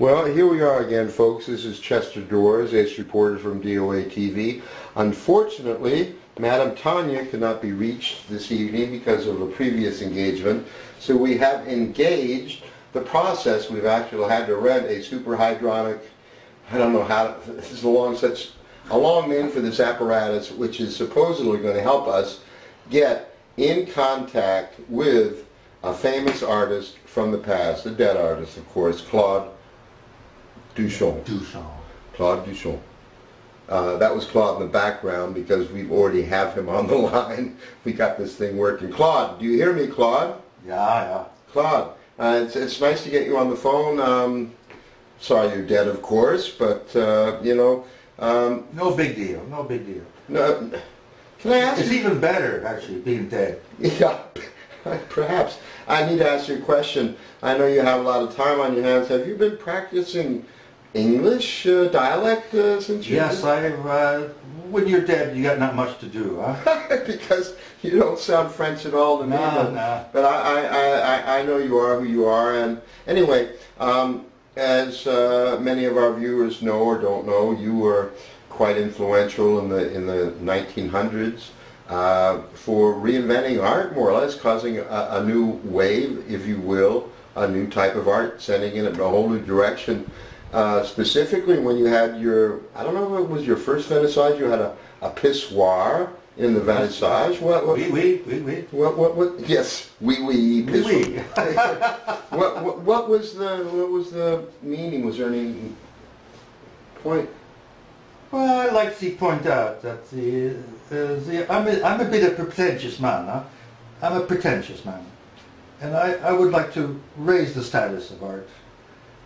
Well, here we are again, folks. This is Chester Doors, ace reporter from DOA TV. Unfortunately, Madam Tanya could not be reached this evening because of a previous engagement, so we have engaged the process. We've actually had to rent a superhydronic, I don't know how, this is a long name for this apparatus, which is supposedly going to help us get in contact with a famous artist from the past, a dead artist, of course, Claude Duchamp. Claude Duchamp. That was Claude in the background because we already have him on the line. We got this thing working. Claude, do you hear me, Claude? Yeah. Claude, it's nice to get you on the phone. Sorry you're dead, of course, but, you know... no big deal, no big deal. No, can I ask It's even better, actually, being dead. Yeah, perhaps. I need to ask you a question. I know you have a lot of time on your hands. Have you been practicing English dialect since you... Yes, when you're dead, you got not much to do, huh? Because you don't sound French at all to me. No. But I know you are who you are. And anyway, as many of our viewers know or don't know, you were quite influential in the 1900s for reinventing art, more or less, causing a new wave, if you will, a new type of art, sending it in a whole new direction. Specifically when you had your, I don't know if it was your first vernissage, you had a pissoir in the vernissage. Yes, pissoir. What was the meaning? Was there any point? Well, I'd like to point out that I'm a bit of a pretentious man, huh? I'm a pretentious man. And I would like to raise the status of art.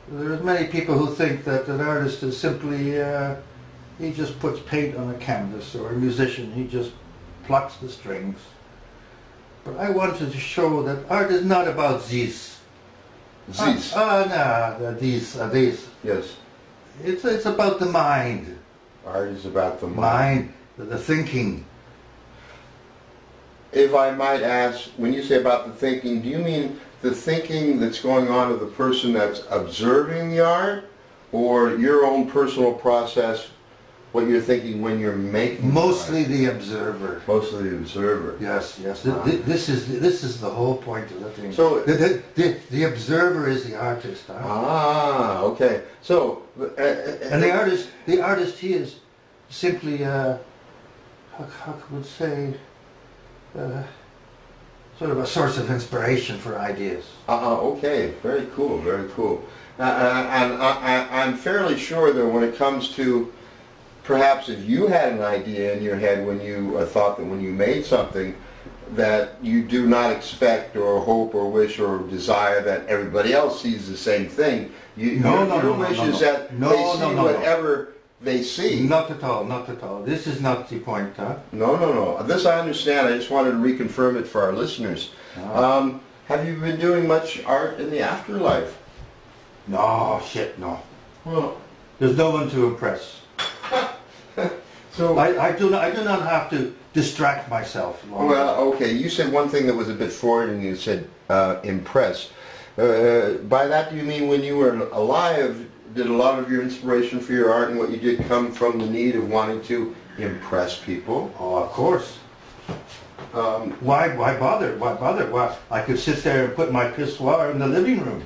There's many people who think that an artist is simply, he just puts paint on a canvas, or a musician, he just plucks the strings. But I wanted to show that art is not about these. These? These. Yes. It's about the mind. Art is about the mind. The thinking. If I might ask, when you say about the thinking, do you mean the thinking that's going on of the person that's observing the art, or your own personal process, what you're thinking when you're making Mostly the observer. Mostly the observer. Yes. This is the whole point of the thing. So the observer is the artist. Huh? Ah, okay. So and the artist, he is simply how could we say, sort of a source of inspiration for ideas. Okay, very cool, very cool. And I'm fairly sure that when it comes to, perhaps if you had an idea in your head when you thought that when you made something, that you do not expect or hope or wish or desire that everybody else sees the same thing. Your wish is that they see whatever they see. Not at all, not at all. This is not the point, huh? No. This I understand. I just wanted to reconfirm it for our listeners. Oh. Have you been doing much art in the afterlife? No. Well, there's no one to impress. So I do not have to distract myself. Well, okay. You said one thing that was a bit Freudian. You said impress. By that, do you mean when you were alive, did a lot of your inspiration for your art and what you did come from the need of wanting to impress people? Oh, of course. Why bother? Why, I could sit there and put my pissoir in the living room.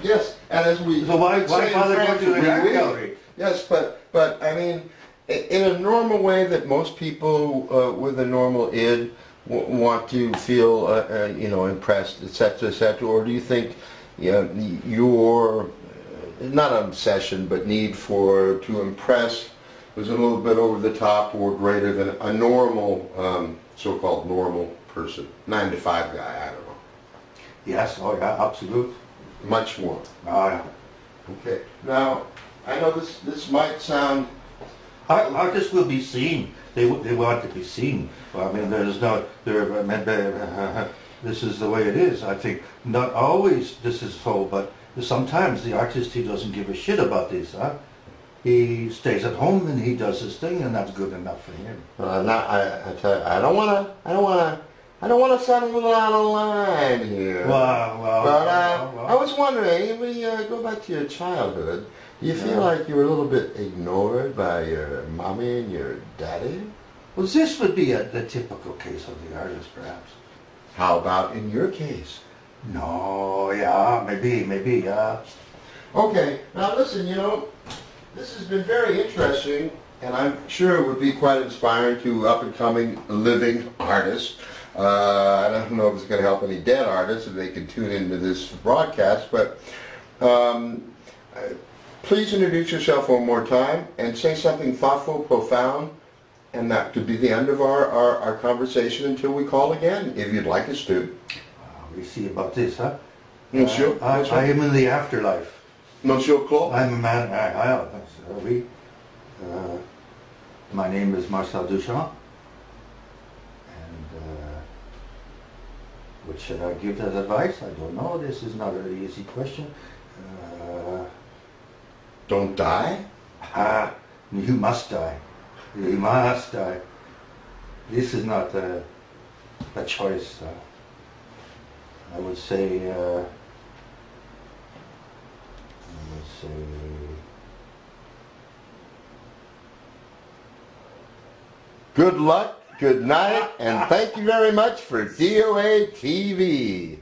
Yes, and as we so why bother going to an art gallery? Yes, but I mean, in a normal way that most people with a normal id want to feel, impressed, etc., or do you think your not an obsession but need to impress was a little bit over the top or greater than a normal, so-called normal person, 9-to-5 guy? I don't know. Yes, oh yeah, absolute. Much more. Oh yeah. Okay. Now, I know this might sound... Artists will be seen. They want to be seen. Well, I mean, this is the way it is. I think not always this is so, but sometimes the artist, he doesn't give a shit about this. Huh? He stays at home and he does his thing, and that's good enough for him. I tell you, I don't want to sound a little out of line here. Well, I was wondering, we go back to your childhood. Do you feel like you were a little bit ignored by your mommy and your daddy? Well, this would be the typical case of the artist, perhaps. How about in your case? No, yeah, maybe, yeah. Okay, now listen, you know, this has been very interesting, and I'm sure it would be quite inspiring to up-and-coming living artists. I don't know if it's going to help any dead artists if they can tune into this broadcast, but please introduce yourself one more time and say something thoughtful, profound, and that could be the end of our conversation until we call again, if you'd like us to. We see about this, huh? Monsieur, I am in the afterlife. Monsieur Claude? I'm a man. My name is Marcel Duchamp. And what should I give as advice? I don't know. This is not an easy question. Don't die? You must die. You must die. This is not a choice. I would say. Good luck, good night, and thank you very much for DOA TV.